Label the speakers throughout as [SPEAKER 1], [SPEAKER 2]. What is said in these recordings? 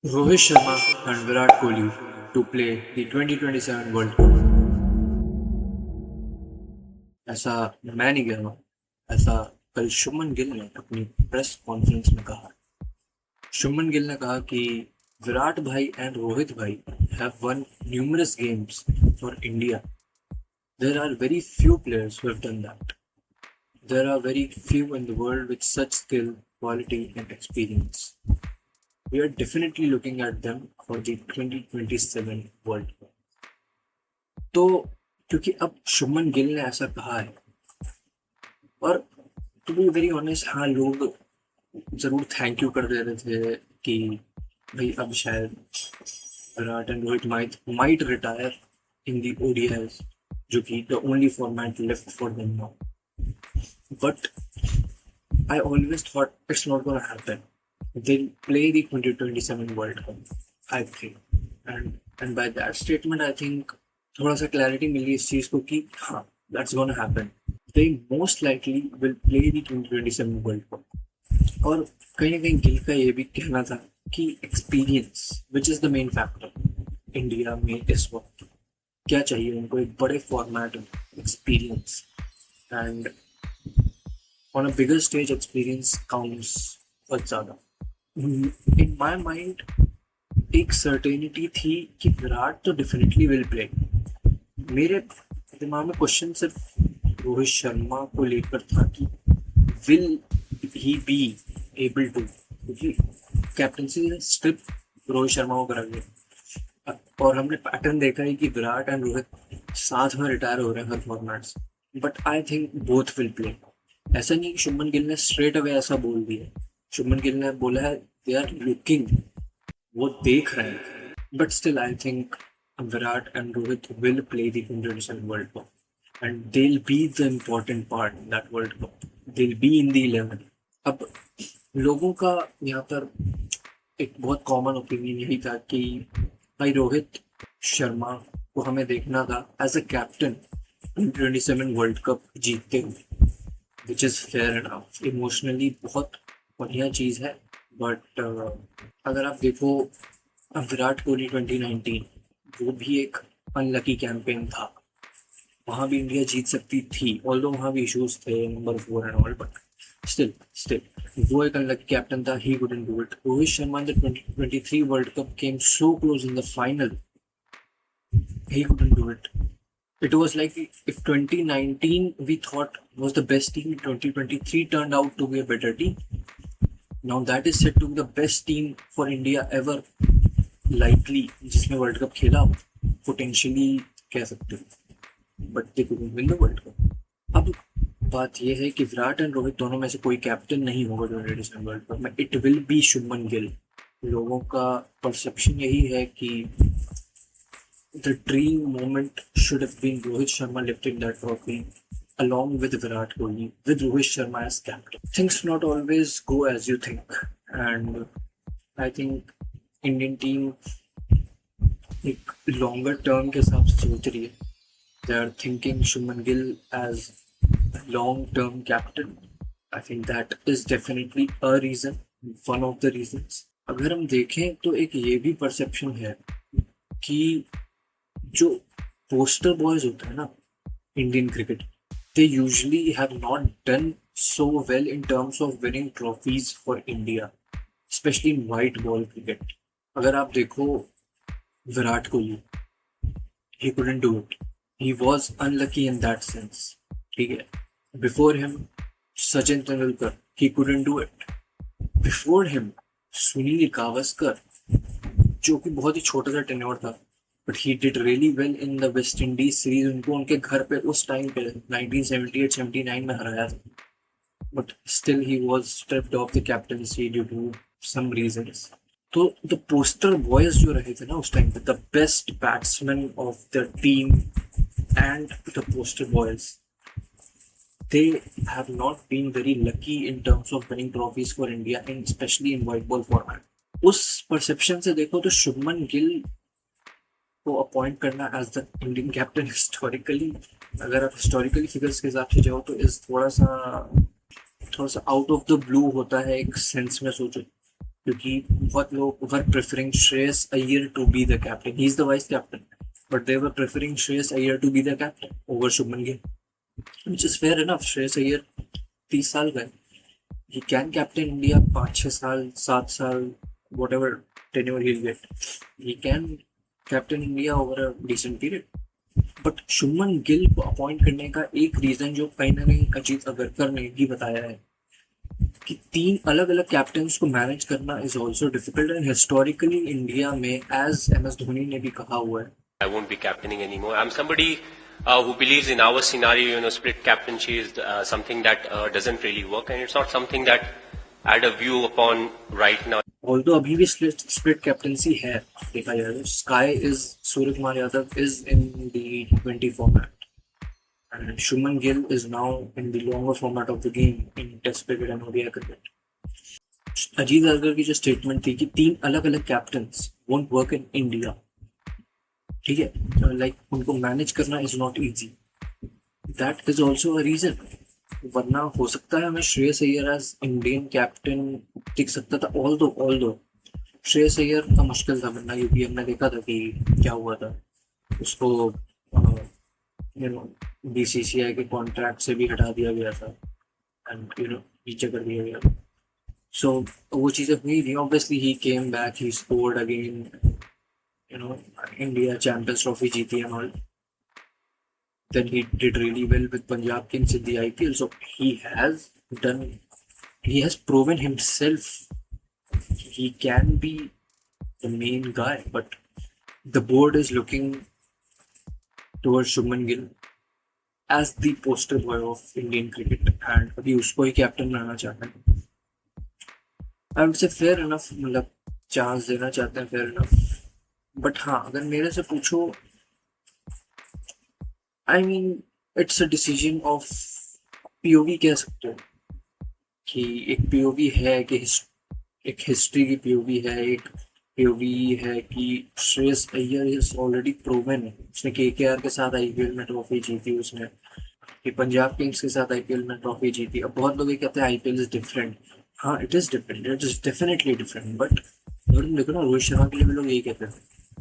[SPEAKER 1] Rohit Sharma and Virat Kohli to play the 2027 World Cup. ऐसा मैं नहीं कह रहा हूँ, ऐसा कल शुभमन गिल ने अपनी प्रेस कॉन्फ्रेंस में कहा। शुभमन गिल ने कहा कि विराट भाई एंड रोहित भाई have won numerous games for India. There are very few players who have done that. There are very few in the world with such skill, quality and experience. We are definitely looking at them for the 2027 World Cup. तो क्योंकि अब शुभमन गिल ने ऐसा कहा है और to be very honest, हाँ, लोग जरूर थैंक यू कर दे रहे थे कि भाई अब शायद Virat and Rohit might retire in the ODIs, जो कि the only format left for them now. But I always thought it's not gonna happen. They'll play the 2027 World Cup, I think. And by that statement, I think थोड़ा सा clarity मिली इस चीज़ को कि हाँ, that's gonna happen. They most likely will play the 2027 World Cup. और कहीं ना कहीं गिल का ये भी कहना था कि experience which is the main factor India में इस वक्त। क्या चाहिए उनको? एक बड़े फॉर्मेट में experience, and on a bigger stage experience counts बहुत ज़्यादा। इन माई माइंड एक सर्टेनिटी थी कि विराट तो डेफिनेटली विल प्ले। मेरे दिमाग में क्वेश्चन सिर्फ रोहित शर्मा को लेकर था कि will he be able to, क्योंकि कैप्टनसी स्ट्रिप रोहित शर्मा को करा गया और हमने पैटर्न देखा है कि विराट एंड रोहित साथ में रिटायर हो रहे हैं हर फॉर्मेट से। But I think both will play. ऐसा नहीं कि शुभमन गिल ने स्ट्रेट अवे ऐसा बोल दिया। शुभमन गिल ने बोला है दे आर लुकिंग, वो देख रहे हैं। But still I think Virat and Rohit will play the 2027 World Cup and they will be the important part in that world cup. They will be in the 11। अब लोगों का यहाँ पर एक बहुत कॉमन ओपिनियन यही था कि भाई रोहित शर्मा को हमें देखना था as a captain 2027 World Cup जीतते हुए, which is fair enough. Emotionally बहुत बढ़िया चीज़ है। बट अगर आप देखो विराट कोहली 2019, वो भी एक अनलकी कैंपेन था। वहाँ भी इंडिया जीत सकती थी, ऑल्दो वहाँ भी इश्यूज थे, number 4 and all, but still वो एक अनलकी कैप्टन था, ही couldn't do it. Rohit Sharma in the 2023 world cup came so close in the final, he couldn't do it. It was like if 2019 we thought was the best team, 2023 turned out to be a better team. Now that is said to be the best team for India ever, likely जिसने world cup खेला हो, potentially कह सकते हो, but they couldn't win the world cup. अब बात यह है कि विराट एंड रोहित दोनों में से कोई कैप्टन नहीं होगा 2027 वर्ल्ड कप में। It will be Shubman Gill. लोगों का परसेप्शन यही है कि the dream moment should have been Rohit Sharma lifting that trophy along with Virat Kohli, with Rohit Sharma as captain. Things not always go as you think, and I think Indian team एक longer term के हिसाब से सोच रही है। They are thinking Shubman Gill as long term captain. I think that is definitely a reason, one of the reasons. अगर हम देखें तो एक ये भी परसेप्शन है कि जो पोस्टर बॉयज होते हैं ना Indian cricket, they usually have not done so well in terms of winning trophies for India, especially in white ball cricket. अगर आप देखो Virat Kohli, he couldn't do it, he was unlucky in that sense, ठीक है। Before him Sachin Tendulkar, he couldn't do it. Before him Sunil Gavaskar, जो कि बहुत ही छोटा सा टेन्योर था, but he did really well in the West Indies series. उनको उनके घर पे उस टाइम पे 1978-79 में हराया था, but still he was stripped of the captaincy due to some reasons. तो द पोस्टर बॉयज जो रहे थे ना उस टाइम पे, the best batsman of the team and the poster boys, they have not been very lucky in terms of winning trophies for India, and especially in white ball format. उस perception से देखो तो शुभमन गिल को appoint करना as the Indian captain historically, अगर आप historically figures के हिसाब से जाओ तो इस थोड़ा सा आउट ऑफ द ब्लू होता है एक सेंस में। सोचो क्योंकि बहुत लोग were preferring Shreyas Iyer to be the captain, he is the vice captain, but they were preferring Shreyas Iyer to be the captain over Shubman Gill, which is fair enough. Shreyas Iyer 30 साल का है, he can captain India 5-6 साल 7 साल, whatever tenure he'll get, he can captain India over a decent period. But Shubman Gill को appoint करने का एक reason जो कहीं ना कहीं अजीत अगरकर ने भी बताया है कि 3 अलग-अलग कैप्टन्स को मैनेज करना is also difficult, and historically India में, एज MS धोनी ने भी कहा हुआ है,
[SPEAKER 2] I won't be captaining anymore. I'm somebody who believes in our scenario, split captaincy is something that doesn't really work, and it's not something that I had a view upon right now.
[SPEAKER 1] Although अभी भी split captaincy है, देखा जाए तो SKY is, Surya Kumar Yadav is in the T20 format, and Shubman Gill is now in the longer format of the game in test cricket and ODI cricket. Ajit Agarkar की जो statement थी कि 3 अलग-अलग captains won't work in India, ठीक है, लाइक उनको मैनेज करना is not easy, that is also a reason. वरना हो सकता है हमें Shreyas Iyer as Indian captain दिख सकता था, ऑल्दो श्रेयस अय्यर का मुश्किल था बनना, क्योंकि हमने देखा था कि क्या हुआ था, उसको BCCI के कॉन्ट्रैक्ट से भी हटा दिया गया था, एंड नीचे कर दिया गया. सो वो चीज़ें हुई थी. Obviously he came back, he scored again, India champions trophy जीती and all. Then he did really well with Punjab Kings in the IPL. So he has proven himself he can be the main guy. But the board is looking towards Shubman Gill as the poster boy of Indian cricket, and अभी उसको ही captain बनाना चाहते हैं. I would say fair enough, मतलब chance देना चाहते हैं, fair enough. But हाँ, अगर मेरे से पूछो, I mean it's a decision of POV कह सकते हो, कि एक POV है कि एक हिस्ट्री की POV है, एक POV है कि Shreyas Iyer is already proven है, उसने KKR के साथ IPL में ट्रॉफी जीती, उसने कि पंजाब किंग्स के साथ IPL में ट्रॉफी जीती. अब बहुत लोग ये कहते हैं IPL इज डिफरेंट. हाँ, it is different, it is definitely different, but अगर तुम देखो ना, रोहित शर्मा के लिए भी लोग यही कहते हैं,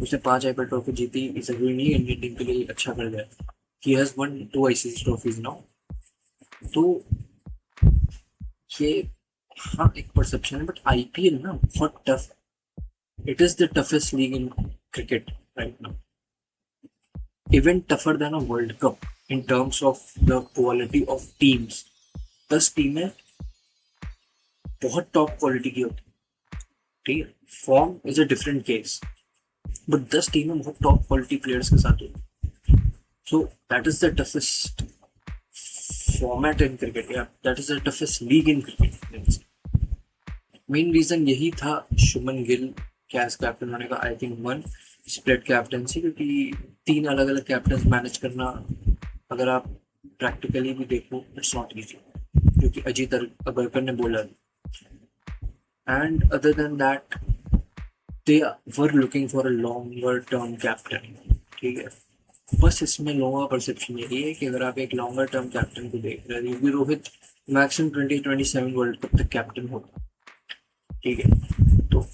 [SPEAKER 1] उसने 5 IPL ट्रॉफी जीती, इसे नहीं इंडियन टीम के लिए अच्छा कर गया. He has won 2 ICC trophies now. तो ये हाँ एक परसेप्शन है, बट IPL ना बहुत tough, it is the toughest league in cricket right now, even tougher than a world cup in terms of the quality of teams. 10 टीमें बहुत top quality की होती, ठीक है, form is a different case, but 10 टीमें बहुत top quality players के साथ होती. So that is the toughest format in cricket. Yeah, that is the toughest league in cricket. Main reason यही था शुभमन गिल कैस कैप्टन होने का. आई थिंक 1 स्प्लिट कैप्टनसी, क्योंकि 3 अलग-अलग कैप्टन मैनेज करना, अगर आप प्रैक्टिकली भी देखो, इट्स नॉट इजी, क्योंकि अजीत अगरकर ने बोला. And other than that they were looking for a longer term captain, ठीक है. बस इसमें लोगों का परसेप्शन यही है कि अगर आप एक लॉन्गर टर्म कैप्टन को देख रहे हैं, क्योंकि रोहित मैक्सिमम 2027 वर्ल्ड कप तक कैप्टन होगा, ठीक है, तो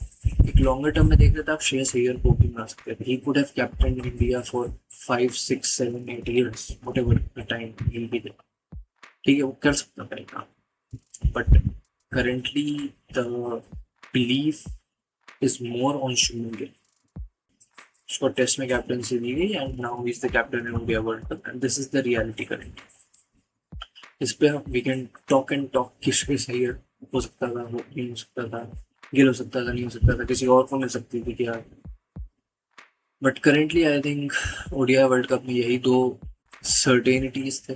[SPEAKER 1] एक लॉन्गर टर्म में देख रहे थे आप श्रेयस अय्यर को भी बना सकते थे. He could have captain India for 5, 6, 7, 8 years, whatever the time he will be there, ठीक है, वो कर सकता था. But currently the belief is more on Shubman Gill. उसको टेस्ट में कैप्टनसी दी गई, and now he is the captain in India World Cup, and this is the reality current. इस पे we can talk and talk कि श्रेयस अय्यर हो सकता था, वो नहीं हो सकता था, गिल हो सकता था, नहीं हो सकता था, किसी और को मिल सकती थी क्या. But currently I think ODI world cup में यही 2 सर्टेनिटीज थे.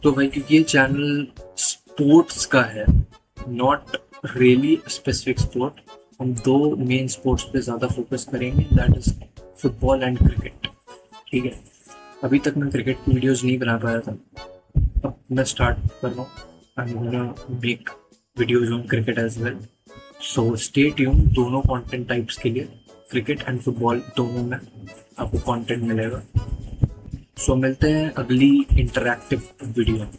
[SPEAKER 1] तो भाई, क्योंकि ये चैनल स्पोर्ट्स का है, नॉट रियली स्पेसिफिक स्पोर्ट, हम 2 मेन स्पोर्ट्स पे ज़्यादा फोकस करेंगे, that is football and cricket, ठीक है. अभी तक मैं क्रिकेट वीडियोस नहीं बना पाया था, अब मैं स्टार्ट कर रहा हूँ. I am gonna make videos on cricket as well, so stay tuned. दोनों कंटेंट टाइप्स के लिए, क्रिकेट एंड फुटबॉल दोनों में आपको कंटेंट मिलेगा. सो मिलते हैं अगली इंटरैक्टिव वीडियो में.